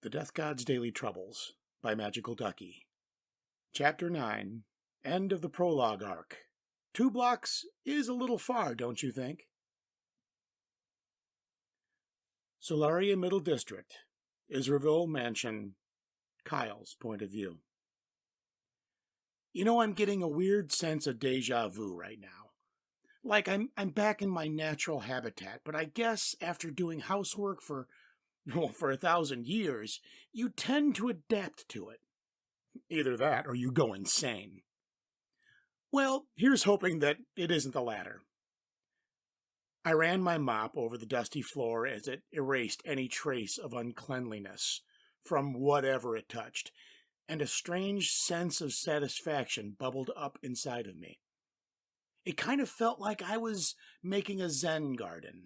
The Death God's Daily Troubles by MagicalDucky. Chapter 9. End of the Prologue Arc. 2 blocks is a little far, don't you think? Solaria Middle District. Israelville Mansion. Kyle's point of view. You know, I'm getting a weird sense of deja vu right now. Like I'm back in my natural habitat, but I guess after doing housework for 1,000 years, you tend to adapt to it. Either that or you go insane. Well, here's hoping that it isn't the latter. I ran my mop over the dusty floor as it erased any trace of uncleanliness from whatever it touched, and a strange sense of satisfaction bubbled up inside of me. It kind of felt like I was making a Zen garden,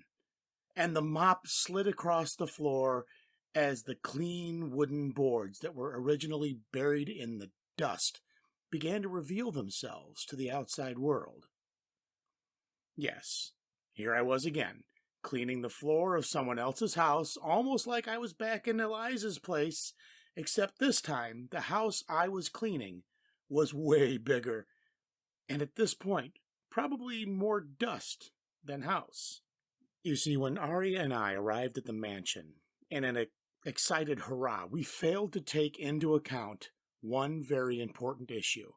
and the mop slid across the floor as the clean wooden boards that were originally buried in the dust began to reveal themselves to the outside world. Yes, here I was again, cleaning the floor of someone else's house, almost like I was back in Eliza's place, except this time the house I was cleaning was way bigger, and at this point, probably more dust than house. You see, when Arya and I arrived at the mansion, in an excited hurrah, we failed to take into account one very important issue.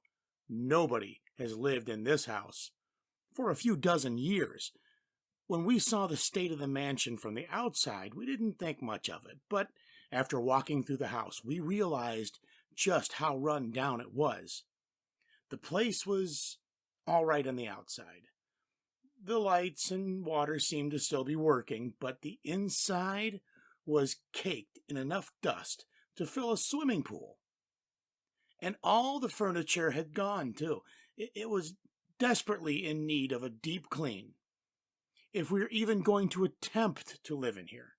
Nobody has lived in this house for a few dozen years. When we saw the state of the mansion from the outside, we didn't think much of it, but after walking through the house, we realized just how run down it was. The place was all right on the outside. The lights and water seemed to still be working, but the inside was caked in enough dust to fill a swimming pool. And all the furniture had gone, too. It was desperately in need of a deep clean, if we were even going to attempt to live in here.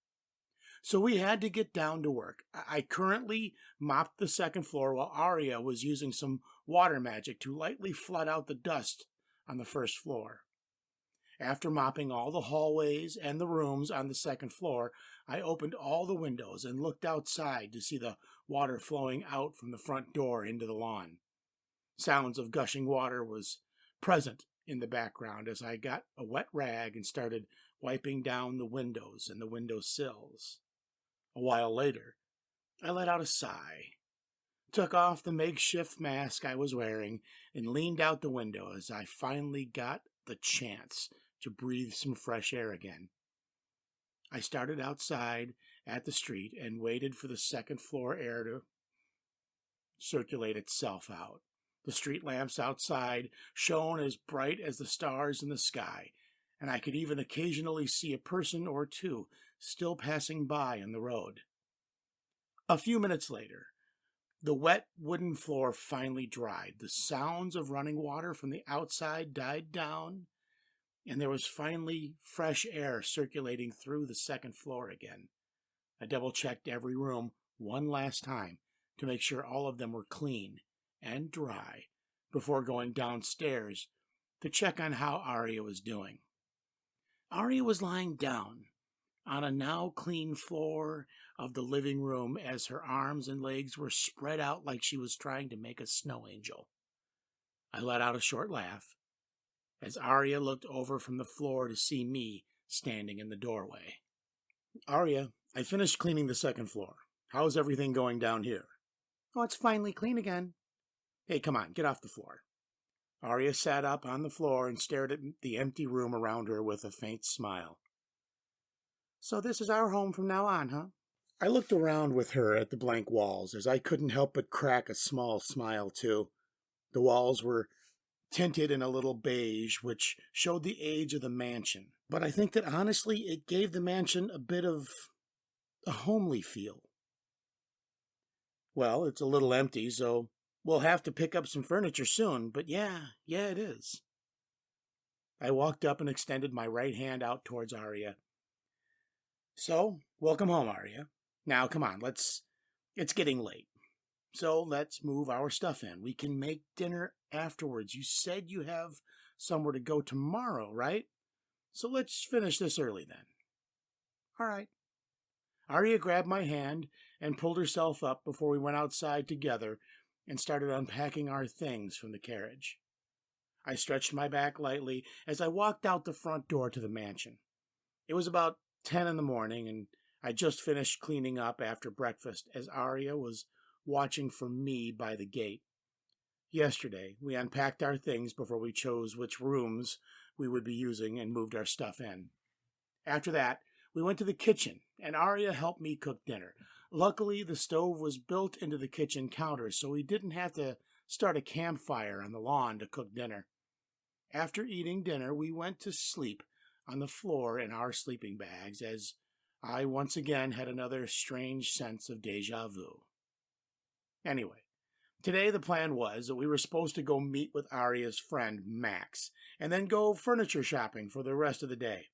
So we had to get down to work. I currently mopped the second floor while Arya was using some water magic to lightly flood out the dust on the first floor. After mopping all the hallways and the rooms on the second floor, I opened all the windows and looked outside to see the water flowing out from the front door into the lawn. Sounds of gushing water was present in the background as I got a wet rag and started wiping down the windows and the window sills. A while later, I let out a sigh, took off the makeshift mask I was wearing, and leaned out the window as I finally got the chance to breathe some fresh air again. I started outside at the street and waited for the second floor air to circulate itself out. The street lamps outside shone as bright as the stars in the sky, and I could even occasionally see a person or two still passing by on the road. A few minutes later, the wet wooden floor finally dried. The sounds of running water from the outside died down, and there was finally fresh air circulating through the second floor again. I double-checked every room one last time to make sure all of them were clean and dry before going downstairs to check on how Arya was doing. Arya was lying down on a now clean floor of the living room as her arms and legs were spread out like she was trying to make a snow angel. I let out a short laugh as Arya looked over from the floor to see me standing in the doorway. Arya, I finished cleaning the second floor. How's everything going down here? Oh, it's finally clean again. Hey, come on, get off the floor. Arya sat up on the floor and stared at the empty room around her with a faint smile. So this is our home from now on, huh? I looked around with her at the blank walls as I couldn't help but crack a small smile, too. The walls were tinted in a little beige, which showed the age of the mansion. But I think that honestly it gave the mansion a bit of a homely feel. Well, it's a little empty, so we'll have to pick up some furniture soon, but yeah, it is. I walked up and extended my right hand out towards Arya. So, welcome home, Arya. Now, come on, it's getting late. So let's move our stuff in. We can make dinner afterwards. You said you have somewhere to go tomorrow, right? So let's finish this early then. All right. Arya grabbed my hand and pulled herself up before we went outside together and started unpacking our things from the carriage. I stretched my back lightly as I walked out the front door to the mansion. It was about 10 in the morning, and I just finished cleaning up after breakfast as Arya was watching for me by the gate. Yesterday, we unpacked our things before we chose which rooms we would be using and moved our stuff in. After that, we went to the kitchen, and Arya helped me cook dinner. Luckily, the stove was built into the kitchen counter, so we didn't have to start a campfire on the lawn to cook dinner. After eating dinner, we went to sleep on the floor in our sleeping bags as I once again had another strange sense of déjà vu. Anyway, today the plan was that we were supposed to go meet with Arya's friend, Max, and then go furniture shopping for the rest of the day.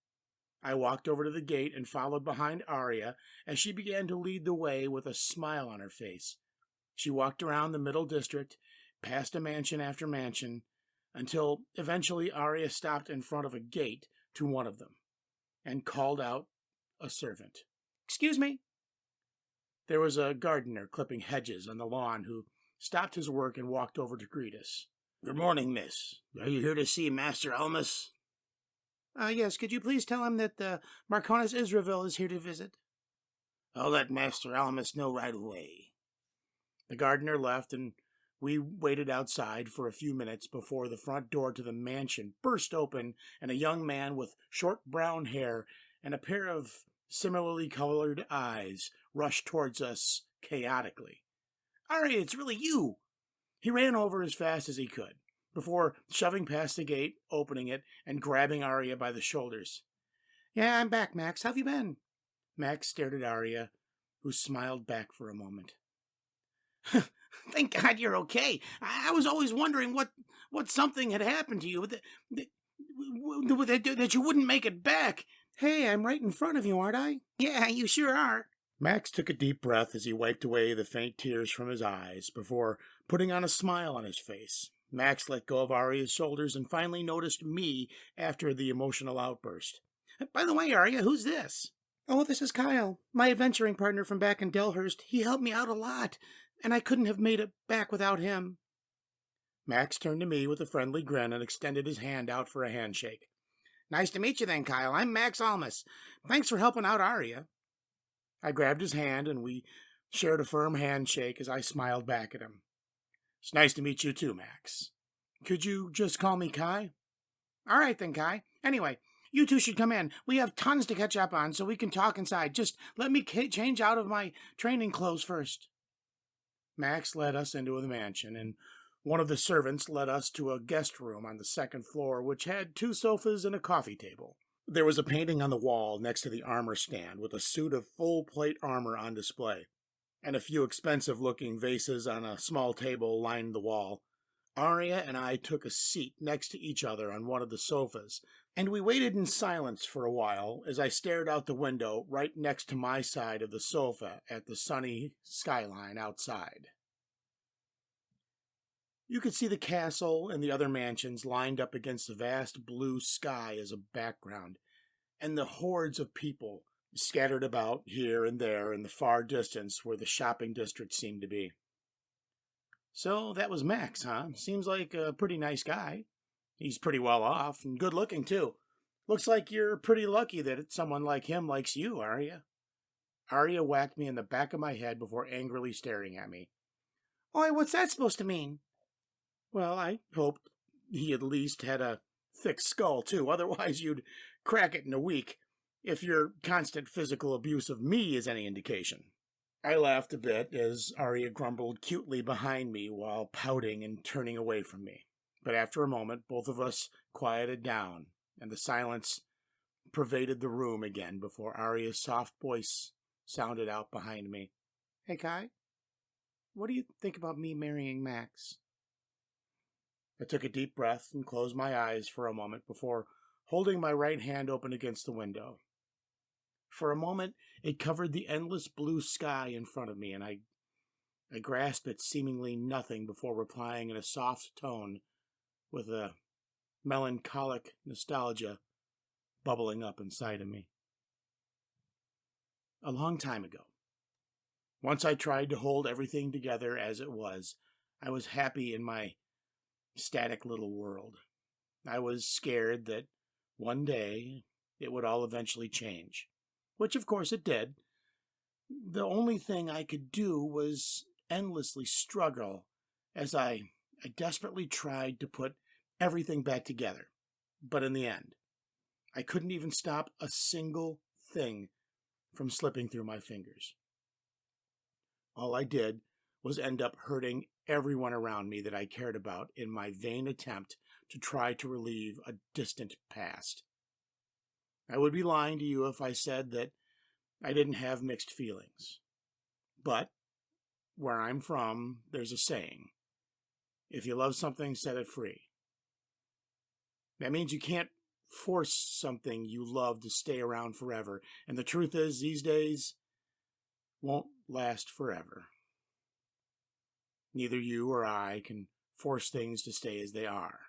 I walked over to the gate and followed behind Arya as she began to lead the way with a smile on her face. She walked around the middle district, past a mansion after mansion, until eventually Arya stopped in front of a gate to one of them and called out a servant. "Excuse me." There was a gardener clipping hedges on the lawn who stopped his work and walked over to greet us. "Good morning, miss. Are you here to see Master Almus?" Yes, could you please tell him that Marconis Israel is here to visit?" "I'll let Master Almus know right away." The gardener left, and we waited outside for a few minutes before the front door to the mansion burst open, and a young man with short brown hair and a pair of similarly colored eyes rushed towards us chaotically. "Arya, it's really you!" He ran over as fast as he could, before shoving past the gate, opening it, and grabbing Arya by the shoulders. "Yeah, I'm back, Max. How have you been?" Max stared at Arya, who smiled back for a moment. "Thank God you're okay. I was always wondering what something had happened to you, that you wouldn't make it back." "Hey, I'm right in front of you, aren't I?" "Yeah, you sure are." Max took a deep breath as he wiped away the faint tears from his eyes before putting on a smile on his face. Max let go of Arya's shoulders and finally noticed me after the emotional outburst. "By the way, Arya, who's this?" "Oh, this is Kyle, my adventuring partner from back in Delhurst. He helped me out a lot, and I couldn't have made it back without him." Max turned to me with a friendly grin and extended his hand out for a handshake. "Nice to meet you then, Kyle. I'm Max Almus. Thanks for helping out Arya." I grabbed his hand, and we shared a firm handshake as I smiled back at him. "It's nice to meet you too, Max. Could you just call me Kai?" "All right then, Kai. Anyway, you two should come in. We have tons to catch up on, so we can talk inside. Just let me change out of my training clothes first." Max led us into the mansion, and one of the servants led us to a guest room on the second floor, which had 2 sofas and a coffee table. There was a painting on the wall next to the armor stand with a suit of full plate armor on display, and a few expensive-looking vases on a small table lined the wall. Arya and I took a seat next to each other on one of the sofas, and we waited in silence for a while as I stared out the window right next to my side of the sofa at the sunny skyline outside. You could see the castle and the other mansions lined up against the vast blue sky as a background, and the hordes of people scattered about here and there in the far distance where the shopping district seemed to be. "So that was Max, huh? Seems like a pretty nice guy. He's pretty well off and good looking, too. Looks like you're pretty lucky that someone like him likes you, Arya." Arya whacked me in the back of my head before angrily staring at me. "Oi, what's that supposed to mean?" "Well, I hoped he at least had a thick skull, too. Otherwise, you'd crack it in a week, if your constant physical abuse of me is any indication." I laughed a bit as Arya grumbled cutely behind me while pouting and turning away from me. But after a moment, both of us quieted down, and the silence pervaded the room again before Arya's soft voice sounded out behind me. "Hey, Kai, what do you think about me marrying Max?" I took a deep breath and closed my eyes for a moment before holding my right hand open against the window. For a moment, it covered the endless blue sky in front of me, and I grasped at seemingly nothing before replying in a soft tone with a melancholic nostalgia bubbling up inside of me. "A long time ago, Once I tried to hold everything together as it was, I was happy in my static little world. I was scared that one day it would all eventually change, which of course it did. The only thing I could do was endlessly struggle as I desperately tried to put everything back together. But in the end, I couldn't even stop a single thing from slipping through my fingers. All I did was end up hurting everyone around me that I cared about in my vain attempt to try to relieve a distant past. I would be lying to you if I said that I didn't have mixed feelings. But where I'm from, there's a saying: if you love something, set it free. That means you can't force something you love to stay around forever. And the truth is, these days won't last forever. Neither you or I can force things to stay as they are.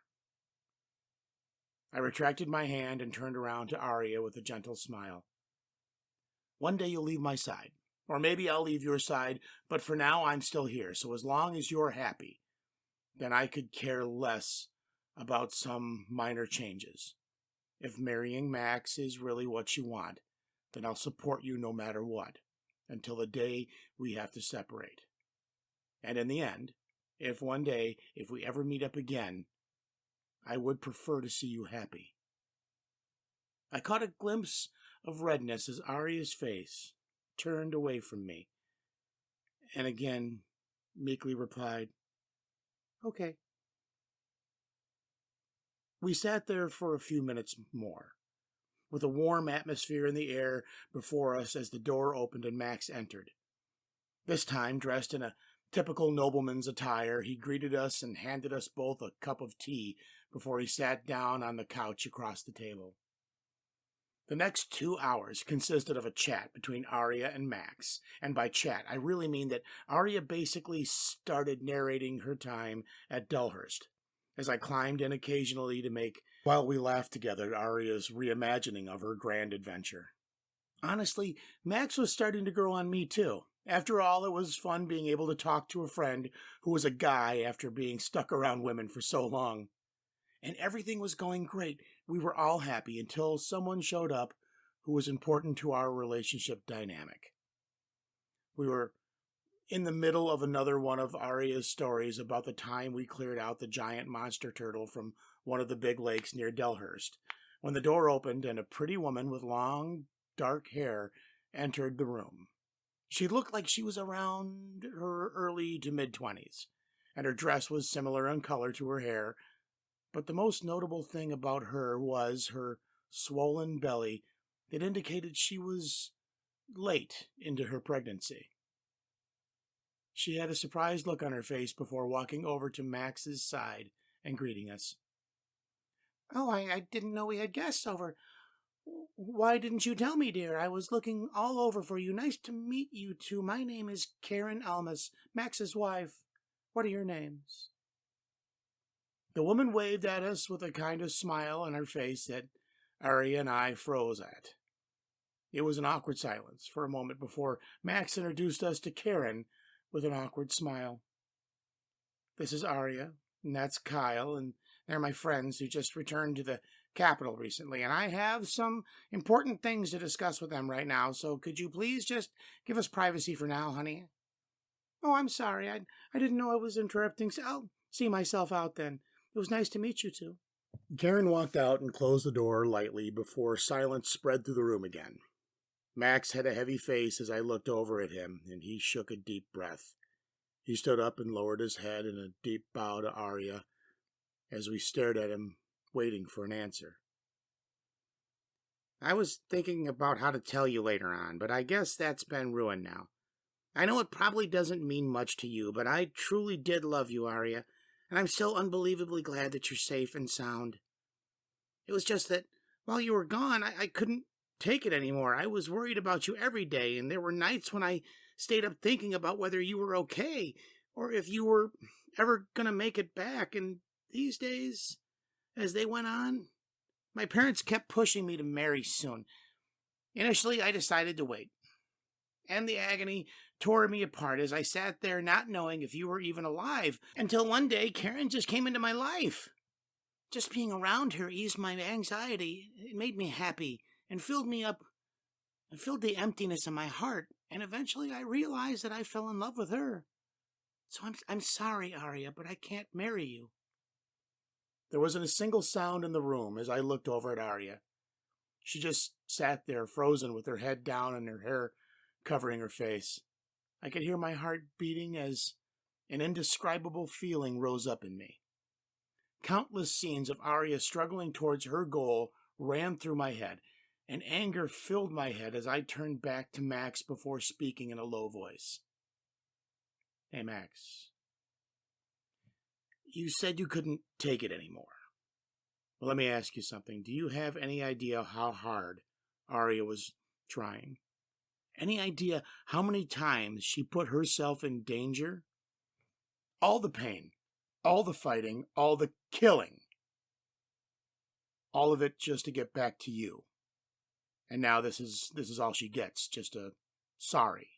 I retracted my hand and turned around to Arya with a gentle smile. One day you'll leave my side, or maybe I'll leave your side, but for now I'm still here, so as long as you're happy, then I could care less about some minor changes. If marrying Max is really what you want, then I'll support you no matter what, until the day we have to separate. And in the end, if one day, if we ever meet up again, I would prefer to see you happy. I caught a glimpse of redness as Arya's face turned away from me, and again meekly replied, "Okay." We sat there for a few minutes more, with a warm atmosphere in the air before us as the door opened and Max entered. This time, dressed in a typical nobleman's attire, he greeted us and handed us both a cup of tea before he sat down on the couch across the table. The next 2 hours consisted of a chat between Arya and Max, and by chat I really mean that Arya basically started narrating her time at Dellhurst, as I climbed in occasionally to make, while we laughed together, at Arya's reimagining of her grand adventure. Honestly, Max was starting to grow on me too. After all, it was fun being able to talk to a friend who was a guy after being stuck around women for so long. And everything was going great. We were all happy until someone showed up who was important to our relationship dynamic. We were in the middle of another one of Arya's stories about the time we cleared out the giant monster turtle from one of the big lakes near Dellhurst, when the door opened and a pretty woman with long, dark hair entered the room. She looked like she was around her early to mid-20s, and her dress was similar in color to her hair, but the most notable thing about her was her swollen belly that indicated she was late into her pregnancy. She had a surprised look on her face before walking over to Max's side and greeting us. "Oh, I didn't know we had guests over. Why didn't you tell me, dear? I was looking all over for you. Nice to meet you two. My name is Karen Almas, Max's wife. What are your names?" The woman waved at us with a kind of smile on her face that Arya and I froze at. It was an awkward silence for a moment before Max introduced us to Karen with an awkward smile. "This is Arya, and that's Kyle, and they're my friends who just returned to the capital recently, and I have some important things to discuss with them right now, so could you please just give us privacy for now, honey?" "Oh, I'm sorry. I didn't know I was interrupting, so I'll see myself out then. It was nice to meet you two." Karen walked out and closed the door lightly before silence spread through the room again. Max had a heavy face as I looked over at him, and he shook a deep breath. He stood up and lowered his head in a deep bow to Arya as we stared at him, waiting for an answer. "I was thinking about how to tell you later on, but I guess that's been ruined now. I know it probably doesn't mean much to you, but I truly did love you, Arya, and I'm still unbelievably glad that you're safe and sound. It was just that while you were gone, I couldn't take it anymore. I was worried about you every day, and there were nights when I stayed up thinking about whether you were okay, or if you were ever going to make it back. And these days, as they went on, my parents kept pushing me to marry soon. Initially, I decided to wait. and the agony tore me apart as I sat there not knowing if you were even alive, until one day Karen just came into my life. Just being around her eased my anxiety. It made me happy and filled me up and filled the emptiness in my heart. And eventually I realized that I fell in love with her. So I'm sorry, Arya, but I can't marry you. There wasn't a single sound in the room as I looked over at Arya. She just sat there frozen with her head down and her hair covering her face. I could hear my heart beating as an indescribable feeling rose up in me. Countless scenes of Arya struggling towards her goal ran through my head, and anger filled my head as I turned back to Max before speaking in a low voice. Hey, Max. You said you couldn't take it anymore. Well, let me ask you something. Do you have any idea how hard Arya was trying? Any idea how many times she put herself in danger? All the pain, all the fighting, all the killing. All of it just to get back to you. And now this is all she gets, just a sorry.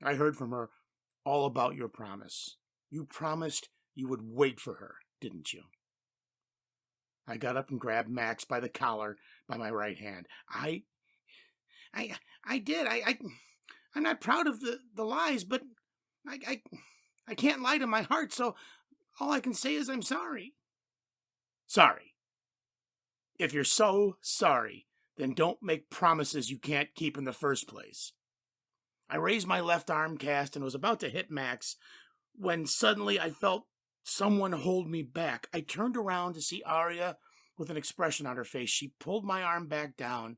I heard from her all about your promise. You promised you would wait for her, didn't you? I got up and grabbed Max by the collar by my right hand. I did. I'm not proud of the lies, but I can't lie to my heart, so all I can say is I'm sorry. Sorry. If you're so sorry, then don't make promises you can't keep in the first place. I raised my left arm cast and was about to hit Max when suddenly I felt someone hold me back. I turned around to see Arya with an expression on her face. She pulled my arm back down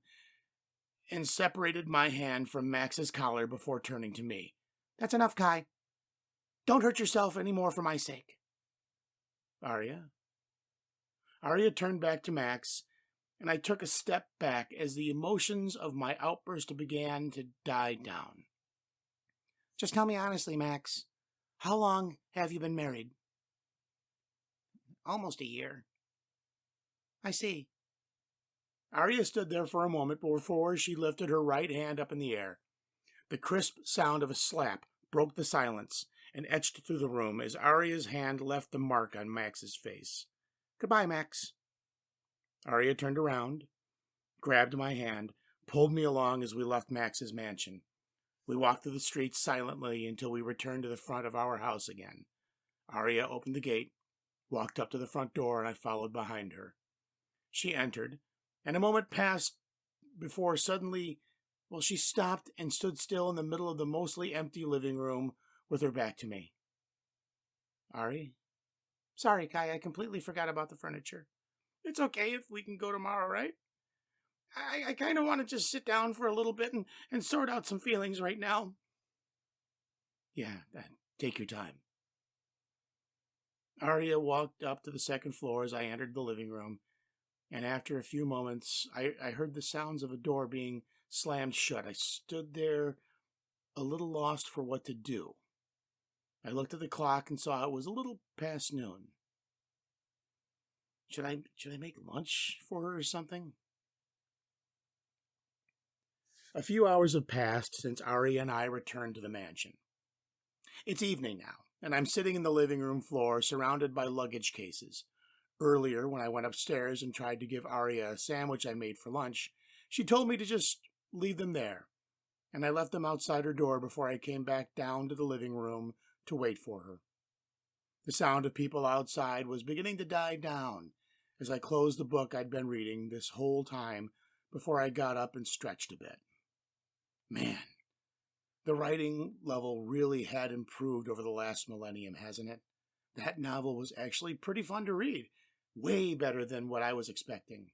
and separated my hand from Max's collar before turning to me. That's enough, Kai. Don't hurt yourself any more for my sake. Arya? Arya turned back to Max, and I took a step back as the emotions of my outburst began to die down. Just tell me honestly, Max, how long have you been married? Almost a year. I see. Arya stood there for a moment before she lifted her right hand up in the air. The crisp sound of a slap broke the silence and etched through the room as Arya's hand left the mark on Max's face. Goodbye, Max. Arya turned around, grabbed my hand, pulled me along as we left Max's mansion. We walked through the streets silently until we returned to the front of our house again. Arya opened the gate, walked up to the front door, and I followed behind her. She entered, and a moment passed before suddenly, she stopped and stood still in the middle of the mostly empty living room with her back to me. Ari? Sorry, Kai, I completely forgot about the furniture. It's okay if we can go tomorrow, right? I kind of want to just sit down for a little bit and sort out some feelings right now. Yeah, take your time. Arya walked up to the second floor as I entered the living room, and after a few moments, I heard the sounds of a door being slammed shut. I stood there a little lost for what to do. I looked at the clock and saw it was a little past noon. Should I make lunch for her or something? A few hours have passed since Arya and I returned to the mansion. It's evening now, and I'm sitting in the living room floor surrounded by luggage cases. Earlier, when I went upstairs and tried to give Arya a sandwich I made for lunch, she told me to just leave them there, and I left them outside her door before I came back down to the living room to wait for her. The sound of people outside was beginning to die down as I closed the book I'd been reading this whole time before I got up and stretched a bit. Man, the writing level really had improved over the last millennium, hasn't it? That novel was actually pretty fun to read, way better than what I was expecting.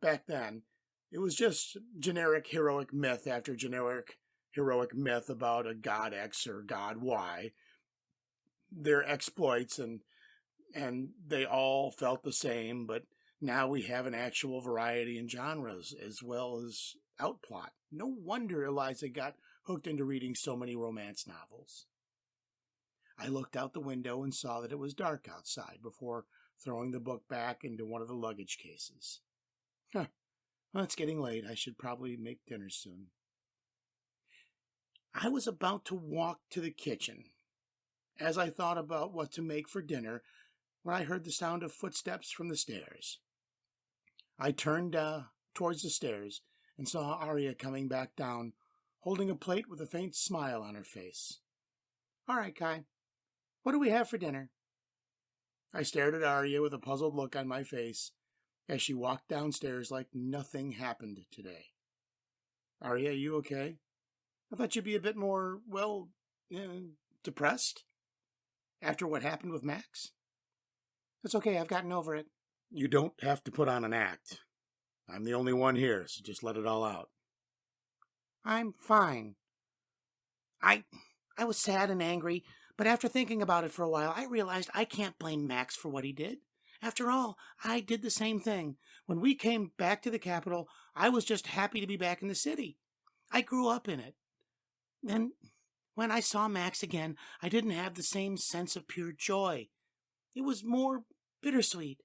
Back then, it was just generic heroic myth after generic heroic myth about a god X or god Y, their exploits, and they all felt the same, but now we have an actual variety in genres as well as outplot. No wonder Eliza got hooked into reading so many romance novels. I looked out the window and saw that it was dark outside before throwing the book back into one of the luggage cases. Well, it's getting late. I should probably make dinner soon. I was about to walk to the kitchen as I thought about what to make for dinner when I heard the sound of footsteps from the stairs. I turned towards the stairs and saw Arya coming back down, holding a plate with a faint smile on her face. "All right, Kai, what do we have for dinner?" I stared at Arya with a puzzled look on my face as she walked downstairs like nothing happened today. "Arya, you okay? I thought you'd be a bit more, well, depressed after what happened with Max." "It's okay, I've gotten over it." "You don't have to put on an act. I'm the only one here, so just let it all out." "I'm fine. I I was sad and angry, but after thinking about it for a while, I realized I can't blame Max for what he did. After all, I did the same thing. When we came back to the capital, I was just happy to be back in the city. I grew up in it. Then, when I saw Max again, I didn't have the same sense of pure joy. It was more bittersweet.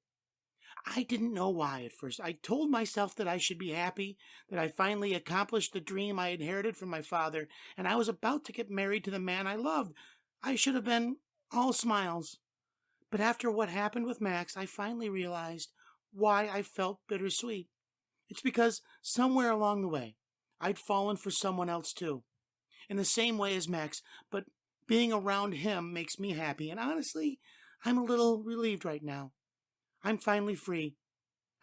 I didn't know why at first. I told myself that I should be happy, that I finally accomplished the dream I inherited from my father, and I was about to get married to the man I loved. I should have been all smiles. But after what happened with Max, I finally realized why I felt bittersweet. It's because somewhere along the way, I'd fallen for someone else too, in the same way as Max, but being around him makes me happy, and honestly, I'm a little relieved right now. I'm finally free,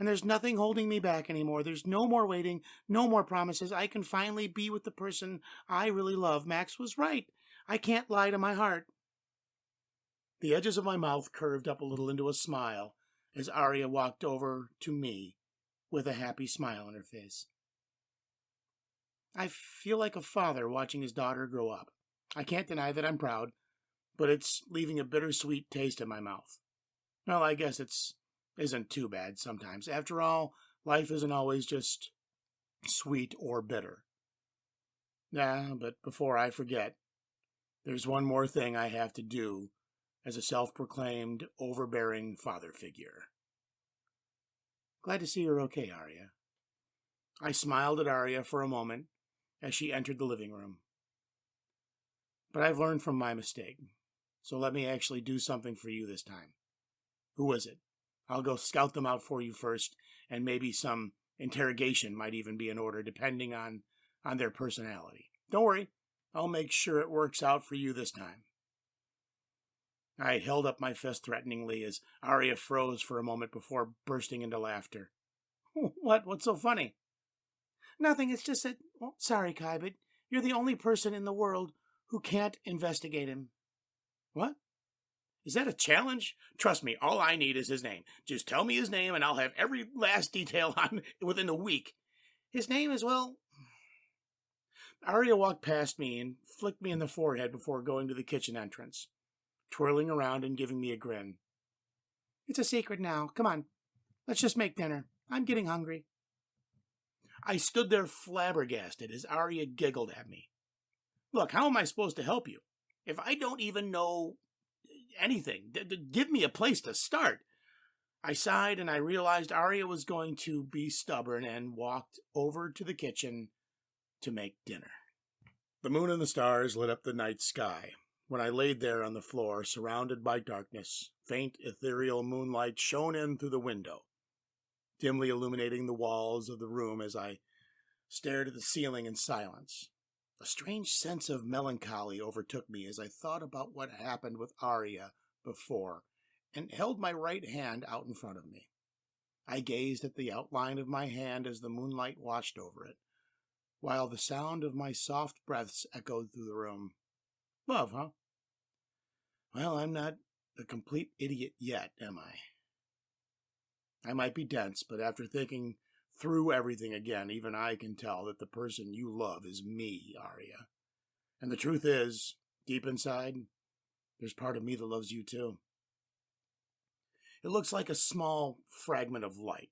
and there's nothing holding me back anymore. There's no more waiting, no more promises. I can finally be with the person I really love. Max was right. I can't lie to my heart." The edges of my mouth curved up a little into a smile as Arya walked over to me with a happy smile on her face. I feel like a father watching his daughter grow up. I can't deny that I'm proud, but it's leaving a bittersweet taste in my mouth. Well, I guess isn't too bad sometimes. After all, life isn't always just sweet or bitter. But before I forget, there's one more thing I have to do as a self-proclaimed, overbearing father figure. "Glad to see you're okay, Arya." I smiled at Arya for a moment as she entered the living room. "But I've learned from my mistake, so let me actually do something for you this time." "Who is it? I'll go scout them out for you first, and maybe some interrogation might even be in order, depending on their personality. Don't worry, I'll make sure it works out for you this time." I held up my fist threateningly as Arya froze for a moment before bursting into laughter. What's so funny?" "Nothing, it's just that, well, sorry, Kai, but you're the only person in the world who can't investigate him." "What? Is that a challenge? Trust me, all I need is his name. Just tell me his name and I'll have every last detail on within a week." "His name is, well..." Arya walked past me and flicked me in the forehead before going to the kitchen entrance, twirling around and giving me a grin. "It's a secret now. Come on, let's just make dinner. I'm getting hungry." I stood there flabbergasted as Arya giggled at me. "Look, how am I supposed to help you? If I don't even know anything, give me a place to start." I sighed and I realized Arya was going to be stubborn and walked over to the kitchen to make dinner. The moon and the stars lit up the night sky. When I laid there on the floor, surrounded by darkness, faint ethereal moonlight shone in through the window, dimly illuminating the walls of the room as I stared at the ceiling in silence. A strange sense of melancholy overtook me as I thought about what happened with Arya before and held my right hand out in front of me. I gazed at the outline of my hand as the moonlight washed over it, while the sound of my soft breaths echoed through the room. Love, huh? Well, I'm not a complete idiot yet, am I? I might be dense, but after thinking through everything again, even I can tell that the person you love is me, Arya. And the truth is, deep inside, there's part of me that loves you too. It looks like a small fragment of light,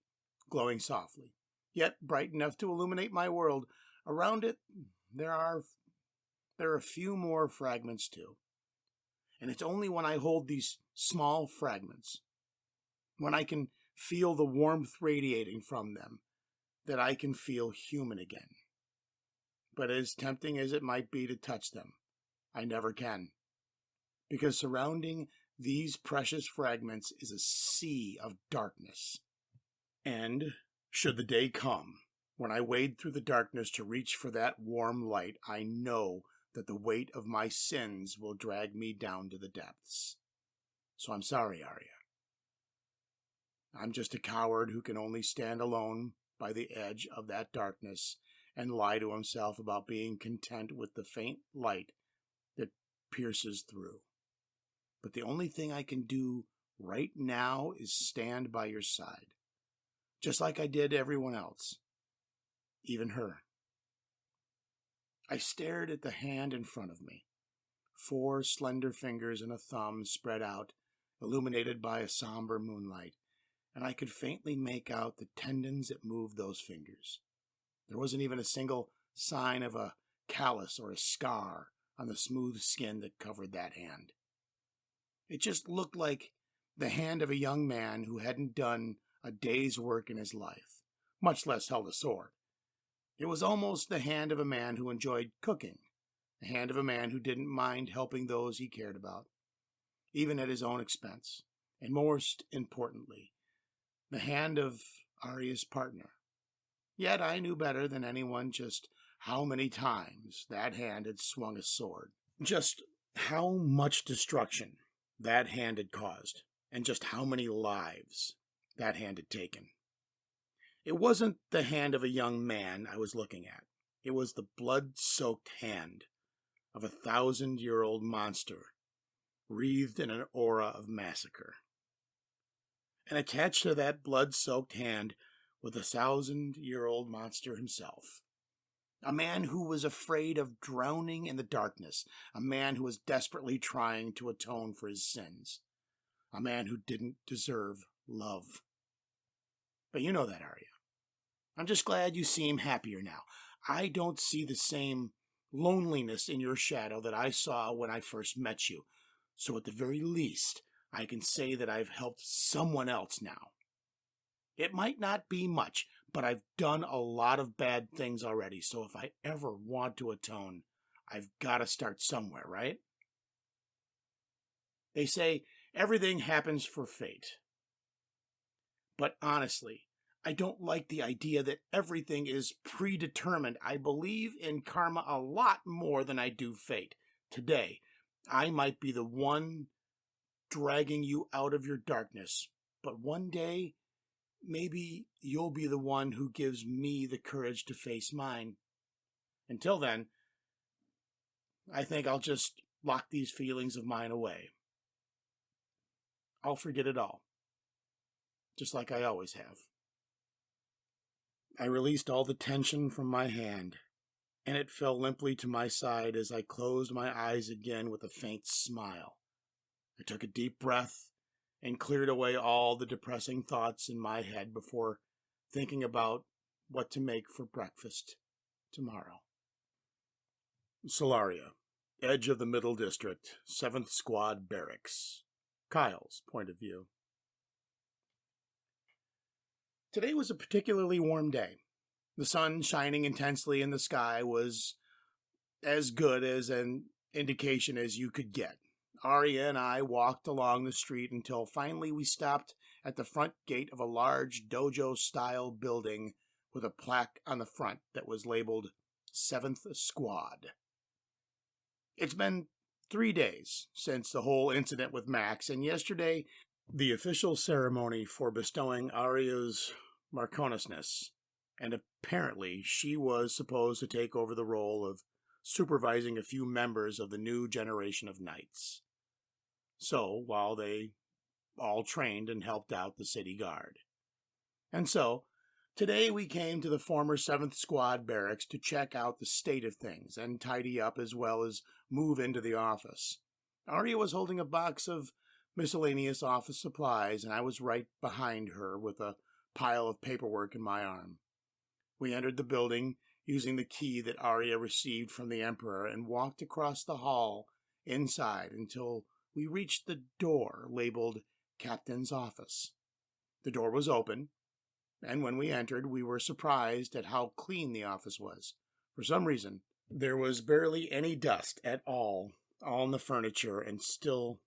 glowing softly, yet bright enough to illuminate my world. Around it, there are a few more fragments too. And it's only when I hold these small fragments, when I can feel the warmth radiating from them, that I can feel human again. but as tempting as it might be to touch them, I never can. Because surrounding these precious fragments is a sea of darkness. And should the day come when I wade through the darkness to reach for that warm light, I know that the weight of my sins will drag me down to the depths. So I'm sorry, Arya. I'm just a coward who can only stand alone by the edge of that darkness and lie to himself about being content with the faint light that pierces through. But the only thing I can do right now is stand by your side, just like I did everyone else, even her. I stared at the hand in front of me, 4 slender fingers and a thumb spread out, illuminated by a somber moonlight, and I could faintly make out the tendons that moved those fingers. There wasn't even a single sign of a callus or a scar on the smooth skin that covered that hand. It just looked like the hand of a young man who hadn't done a day's work in his life, much less held a sword. It was almost the hand of a man who enjoyed cooking, the hand of a man who didn't mind helping those he cared about, even at his own expense, and most importantly, the hand of Arya's partner. Yet I knew better than anyone just how many times that hand had swung a sword, just how much destruction that hand had caused, and just how many lives that hand had taken. It wasn't the hand of a young man I was looking at. It was the blood-soaked hand of a 1,000-year-old monster, wreathed in an aura of massacre. And attached to that blood-soaked hand was the 1,000-year-old monster himself. A man who was afraid of drowning in the darkness. A man who was desperately trying to atone for his sins. A man who didn't deserve love. But you know that, Arya. I'm just glad you seem happier now. I don't see the same loneliness in your shadow that I saw when I first met you. So at the very least, I can say that I've helped someone else now. It might not be much, but I've done a lot of bad things already, so if I ever want to atone, I've got to start somewhere, right? They say everything happens for fate. But honestly, I don't like the idea that everything is predetermined. I believe in karma a lot more than I do fate. Today, I might be the one dragging you out of your darkness, but one day, maybe you'll be the one who gives me the courage to face mine. Until then, I think I'll just lock these feelings of mine away. I'll forget it all, just like I always have. I released all the tension from my hand, and it fell limply to my side as I closed my eyes again with a faint smile. I took a deep breath and cleared away all the depressing thoughts in my head before thinking about what to make for breakfast tomorrow. Solaria, edge of the Middle District, 7th Squad Barracks. Kyle's point of view. Today was a particularly warm day. The sun shining intensely in the sky was as good as an indication as you could get. Arya and I walked along the street until finally we stopped at the front gate of a large dojo-style building with a plaque on the front that was labeled 7th Squad. It's been 3 days since the whole incident with Max, and yesterday, the official ceremony for bestowing Arya's Marconisness, and apparently she was supposed to take over the role of supervising a few members of the new generation of knights. So, while they all trained and helped out the city guard. And so, today we came to the former 7th Squad barracks to check out the state of things and tidy up as well as move into the office. Arya was holding a box of miscellaneous office supplies, and I was right behind her with a pile of paperwork in my arm. We entered the building using the key that Arya received from the Emperor and walked across the hall inside until we reached the door labeled Captain's Office. The door was open, and when we entered, we were surprised at how clean the office was. For some reason, There was barely any dust at all on the furniture, and still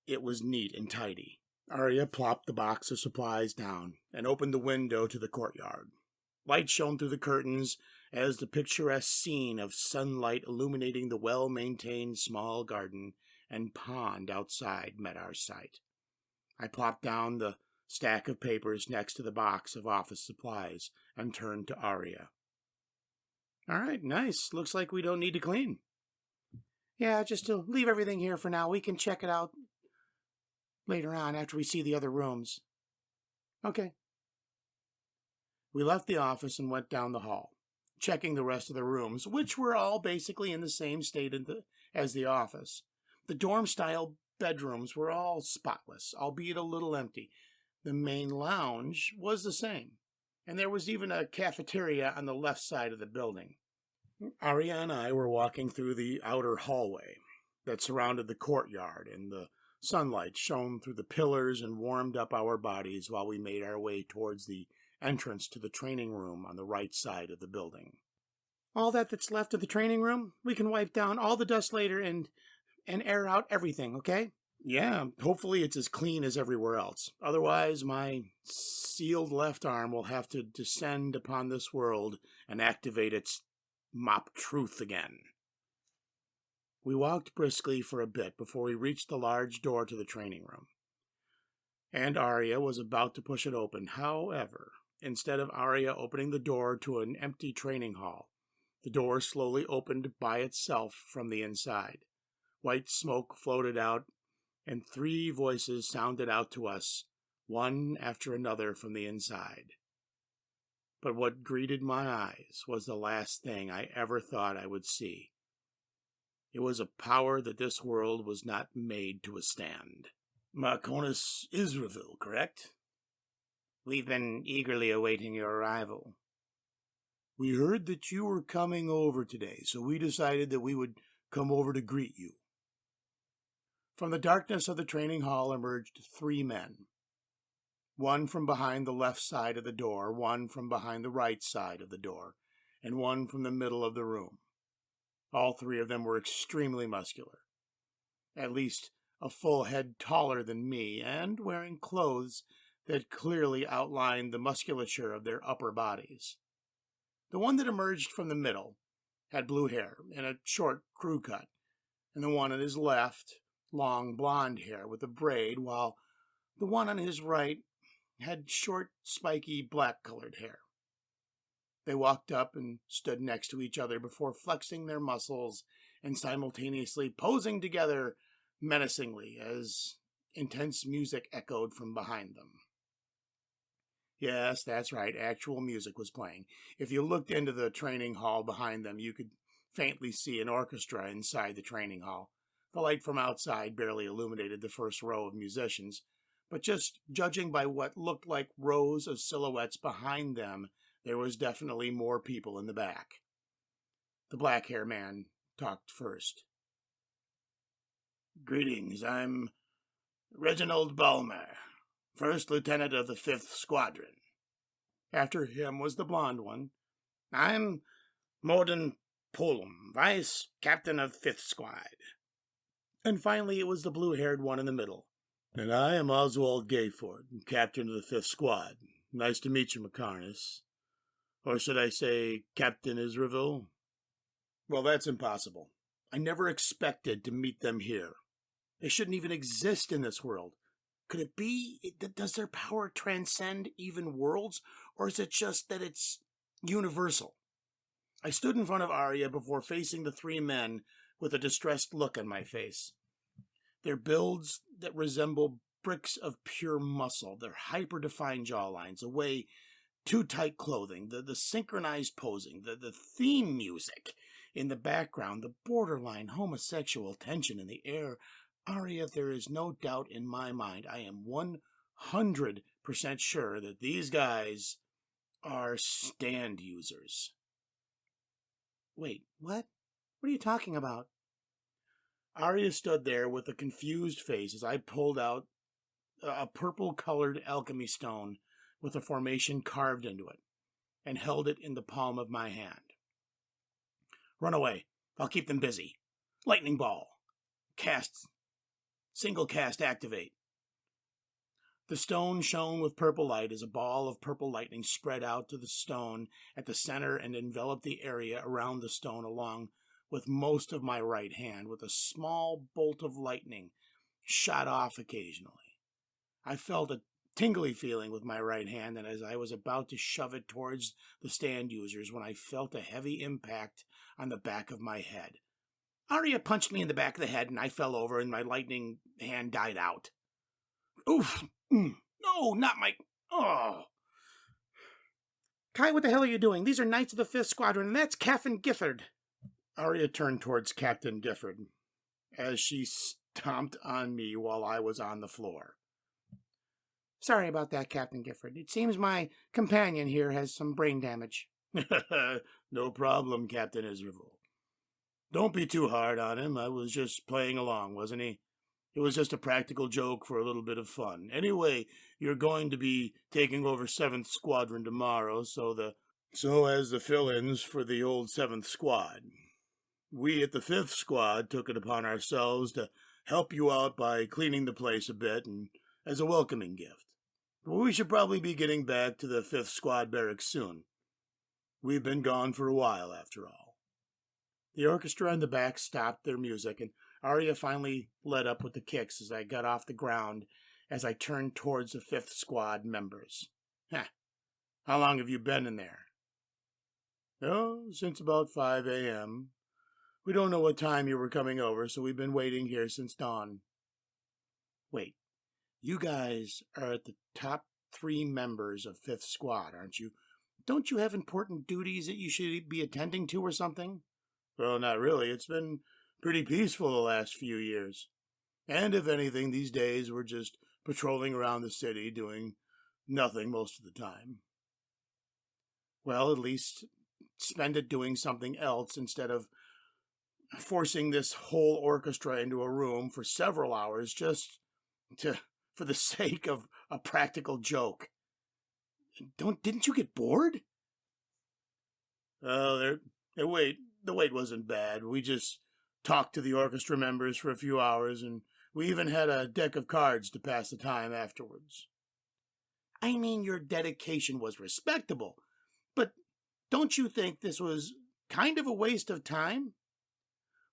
it was neat and tidy. Arya plopped the box of supplies down and opened the window to the courtyard. Light shone through the curtains as the picturesque scene of sunlight illuminating the well-maintained small garden and pond outside met our sight. I plopped down the stack of papers next to the box of office supplies and turned to Arya. All right, nice. Looks like we don't need to clean. Yeah, just to leave everything here for now. We can check it out later on after we see the other rooms. Okay. We left the office and went down the hall, checking the rest of the rooms, which were all basically in the same state as the office. The dorm-style bedrooms were all spotless, albeit a little empty. The main lounge was the same, and there was even a cafeteria on the left side of the building. Arya and I were walking through the outer hallway that surrounded the courtyard, and the sunlight shone through the pillars and warmed up our bodies while we made our way towards the entrance to the training room on the right side of the building. All that's left of the training room, we can wipe down all the dust later and air out everything, okay? Yeah, hopefully it's as clean as everywhere else. Otherwise, my sealed left arm will have to descend upon this world and activate its mop truth again. We walked briskly for a bit before we reached the large door to the training room, and Arya was about to push it open. However, instead of Arya opening the door to an empty training hall, the door slowly opened by itself from the inside. White smoke floated out, and 3 voices sounded out to us, one after another from the inside. But what greeted my eyes was the last thing I ever thought I would see. It was a power that this world was not made to withstand. Marconus Israel, correct? We've been eagerly awaiting your arrival. We heard that you were coming over today, so we decided that we would come over to greet you. From the darkness of the training hall emerged 3 men. One from behind the left side of the door, one from behind the right side of the door, and one from the middle of the room. All 3 of them were extremely muscular, at least a full head taller than me, and wearing clothes that clearly outlined the musculature of their upper bodies. The one that emerged from the middle had blue hair and a short crew cut, and the one on his left, long blonde hair with a braid, while the one on his right had short, spiky, black-colored hair. They walked up and stood next to each other before flexing their muscles and simultaneously posing together menacingly as intense music echoed from behind them. Yes, that's right, actual music was playing. If you looked into the training hall behind them, you could faintly see an orchestra inside the training hall. The light from outside barely illuminated the first row of musicians, but just judging by what looked like rows of silhouettes behind them, there was definitely more people in the back. The black-haired man talked first. Greetings, I'm Reginald Bulmer, First Lieutenant of the 5th Squadron. After him was the blonde one. I'm Morden Pullum, Vice Captain of 5th Squad. And finally it was the blue-haired one in the middle. And I am Oswald Gayford, Captain of the 5th Squad. Nice to meet you, Macarnis. Or should I say, Captain Israel? Well, that's impossible. I never expected to meet them here. They shouldn't even exist in this world. Could it be, does their power transcend even worlds, or is it just that it's universal? I stood in front of Arya before facing the 3 men with a distressed look on my face. Their builds that resemble bricks of pure muscle, their hyper-defined jawlines, the way too tight clothing, the synchronized posing, the theme music in the background, the borderline homosexual tension in the air. Arya, there is no doubt in my mind, I am 100% sure that these guys are stand users. Wait, what? What are you talking about? Arya stood there with a confused face as I pulled out a purple-colored alchemy stone with a formation carved into it and held it in the palm of my hand. Run away. I'll keep them busy. Lightning ball. Cast. Single cast activate. The stone shone with purple light as a ball of purple lightning spread out to the stone at the center and enveloped the area around the stone along with most of my right hand, with a small bolt of lightning shot off occasionally. I felt a tingly feeling with my right hand, and as I was about to shove it towards the stand users when I felt a heavy impact on the back of my head. Arya punched me in the back of the head, and I fell over, and my lightning hand died out. Oof! No, not my... Oh! Kai, what the hell are you doing? These are Knights of the 5th Squadron, and that's Captain Gifford. Arya turned towards Captain Gifford as she stomped on me while I was on the floor. Sorry about that, Captain Gifford. It seems my companion here has some brain damage. No problem, Captain Israel. Don't be too hard on him. I was just playing along, wasn't he? It was just a practical joke for a little bit of fun. Anyway, you're going to be taking over 7th Squadron tomorrow, so as the fill-ins for the old 7th Squad. We at the 5th Squad took it upon ourselves to help you out by cleaning the place a bit and as a welcoming gift. But we should probably be getting back to the 5th Squad barracks soon. We've been gone for a while, after all. The orchestra in the back stopped their music, and Arya finally let up with the kicks as I got off the ground as I turned towards the 5th Squad members. How long have you been in there? Oh, since about 5 a.m. We don't know what time you were coming over, so we've been waiting here since dawn. Wait, you guys are at the top 3 members of 5th Squad, aren't you? Don't you have important duties that you should be attending to or something? Well, not really. It's been pretty peaceful the last few years. And if anything, these days we're just patrolling around the city doing nothing most of the time. Well, at least spend it doing something else instead of forcing this whole orchestra into a room for several hours just for the sake of a practical joke. Didn't you get bored? Oh, the wait wasn't bad. We just talked to the orchestra members for a few hours, and we even had a deck of cards to pass the time afterwards. I mean, your dedication was respectable, but don't you think this was kind of a waste of time?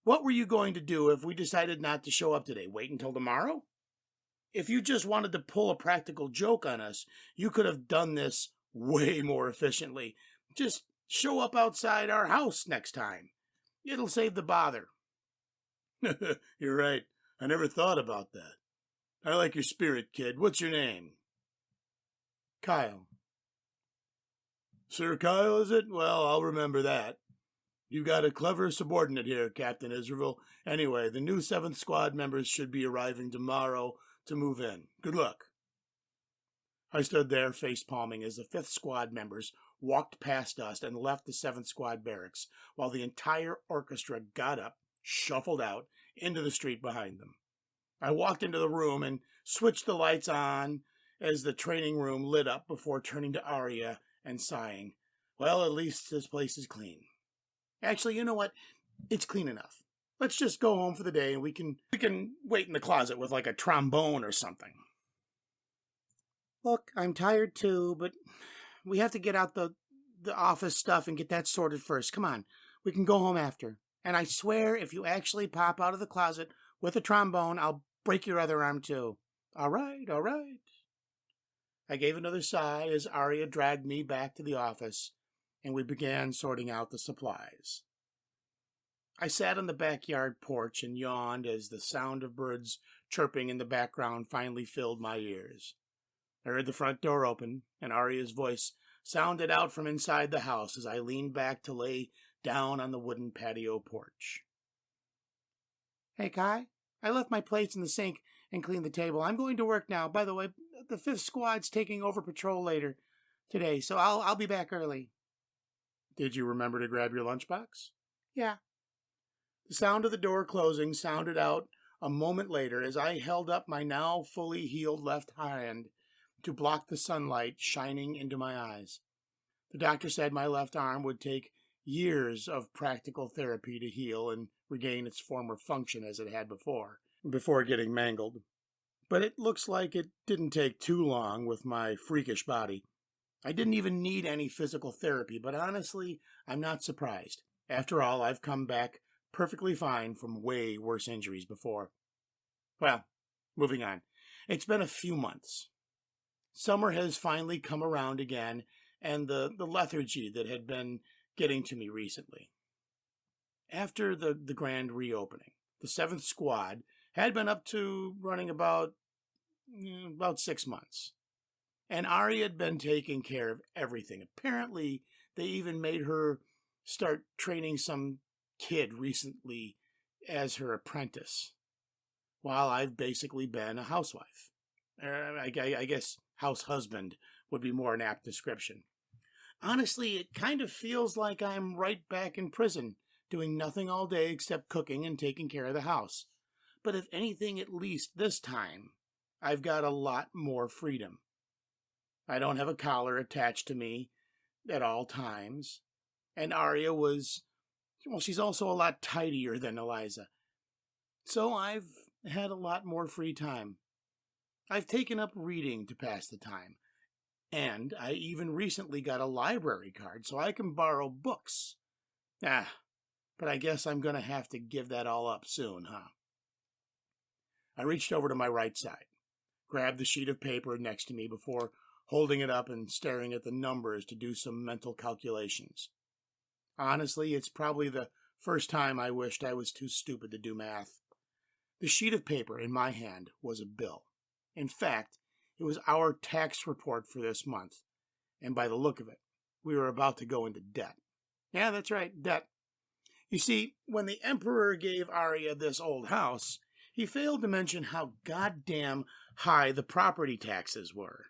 What were you going to do if we decided not to show up today? Wait until tomorrow? If you just wanted to pull a practical joke on us, you could have done this way more efficiently. Just show up outside our house next time. It'll save the bother. You're right. I never thought about that. I like your spirit, kid. What's your name? Kyle. Sir Kyle, is it? Well, I'll remember that. You got a clever subordinate here, Captain Israel. Anyway, the new 7th Squad members should be arriving tomorrow to move in. Good luck. I stood there face-palming as the 5th Squad members walked past us and left the 7th Squad barracks, while the entire orchestra got up, shuffled out, into the street behind them. I walked into the room and switched the lights on as the training room lit up before turning to Arya and sighing, well, at least this place is clean. Actually, you know what? It's clean enough. Let's just go home for the day and we can wait in the closet with like a trombone or something. Look, I'm tired too, but we have to get out the office stuff and get that sorted first. Come on, we can go home after. And I swear, if you actually pop out of the closet with a trombone, I'll break your other arm too. All right, all right. I gave another sigh as Arya dragged me back to the office, and we began sorting out the supplies. I sat on the backyard porch and yawned as the sound of birds chirping in the background finally filled my ears. I heard the front door open, and Arya's voice sounded out from inside the house as I leaned back to lay down on the wooden patio porch. Hey, Kai, I left my plates in the sink and cleaned the table. I'm going to work now. By the way, the 5th Squad's taking over patrol later today, so I'll be back early. Did you remember to grab your lunchbox? Yeah. The sound of the door closing sounded out a moment later as I held up my now fully healed left hand to block the sunlight shining into my eyes. The doctor said my left arm would take years of practical therapy to heal and regain its former function as it had before getting mangled. But it looks like it didn't take too long with my freakish body. I didn't even need any physical therapy, but honestly, I'm not surprised. After all, I've come back perfectly fine from way worse injuries before. Well, moving on. It's been a few months. Summer has finally come around again, and the lethargy that had been getting to me recently. After the grand reopening, the 7th Squad had been up to running about 6 months. And Ari had been taking care of everything. Apparently, they even made her start training some kid recently as her apprentice, while I've basically been a housewife. I guess house husband would be more an apt description. Honestly, it kind of feels like I'm right back in prison, doing nothing all day except cooking and taking care of the house. But if anything, at least this time, I've got a lot more freedom. I don't have a collar attached to me at all times. And Arya she's also a lot tidier than Eliza. So I've had a lot more free time. I've taken up reading to pass the time. And I even recently got a library card so I can borrow books. But I guess I'm going to have to give that all up soon, huh? I reached over to my right side, grabbed the sheet of paper next to me before holding it up and staring at the numbers to do some mental calculations. Honestly, it's probably the first time I wished I was too stupid to do math. The sheet of paper in my hand was a bill. In fact, it was our tax report for this month, and by the look of it, we were about to go into debt. Yeah, that's right, debt. You see, when the Emperor gave Arya this old house, he failed to mention how goddamn high the property taxes were.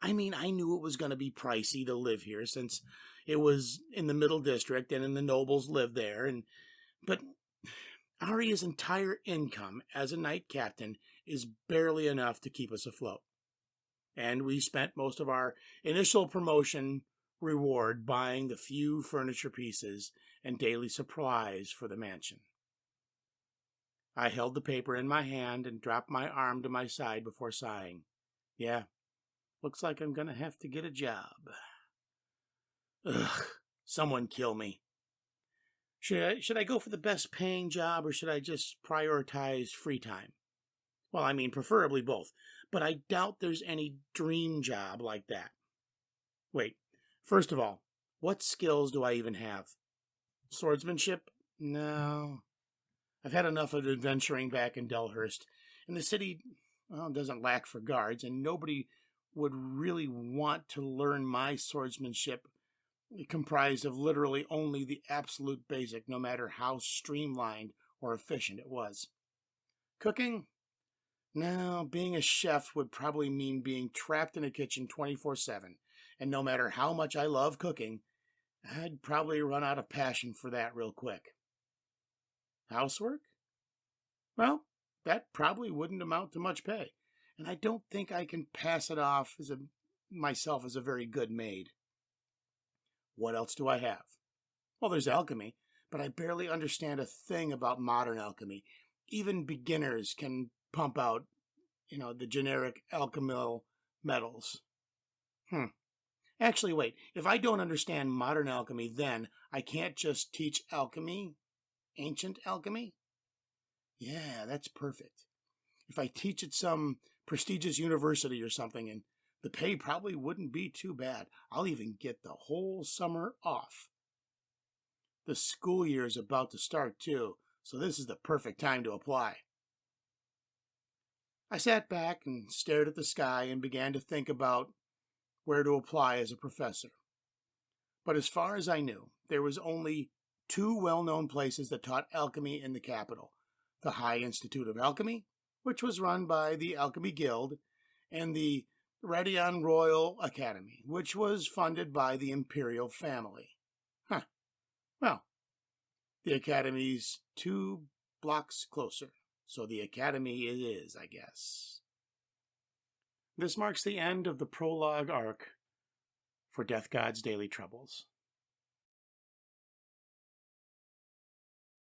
I mean, I knew it was going to be pricey to live here since it was in the Middle District and the nobles lived there, but Arya's entire income as a knight captain is barely enough to keep us afloat. And we spent most of our initial promotion reward buying the few furniture pieces and daily supplies for the mansion. I held the paper in my hand and dropped my arm to my side before sighing. Yeah, looks like I'm going to have to get a job. Ugh, someone kill me. Should I go for the best paying job or should I just prioritize free time? Well, I mean, preferably both, but I doubt there's any dream job like that. Wait, first of all, what skills do I even have? Swordsmanship? No. I've had enough of adventuring back in Delhurst, and the city doesn't lack for guards, and nobody would really want to learn my swordsmanship comprised of literally only the absolute basic, no matter how streamlined or efficient it was. Cooking? No, being a chef would probably mean being trapped in a kitchen 24/7, and no matter how much I love cooking, I'd probably run out of passion for that real quick. Housework? Well, that probably wouldn't amount to much pay, and I don't think I can pass it off myself as a very good maid. What else do I have? Well, there's alchemy, but I barely understand a thing about modern alchemy. Even beginners can pump out, the generic alchemical metals. Actually, wait, if I don't understand modern alchemy, then I can't just teach alchemy? Ancient alchemy? Yeah, that's perfect. If I teach at some prestigious university or something, and the pay probably wouldn't be too bad. I'll even get the whole summer off. The school year is about to start, too, so this is the perfect time to apply. I sat back and stared at the sky and began to think about where to apply as a professor. But as far as I knew, there was only 2 well-known places that taught alchemy in the capital. The High Institute of Alchemy, which was run by the Alchemy Guild, and the Radion Royal Academy, which was funded by the imperial family. Well, the academy's 2 blocks closer, so the academy it is, I guess. This marks the end of the prologue arc for Death God's Daily Troubles.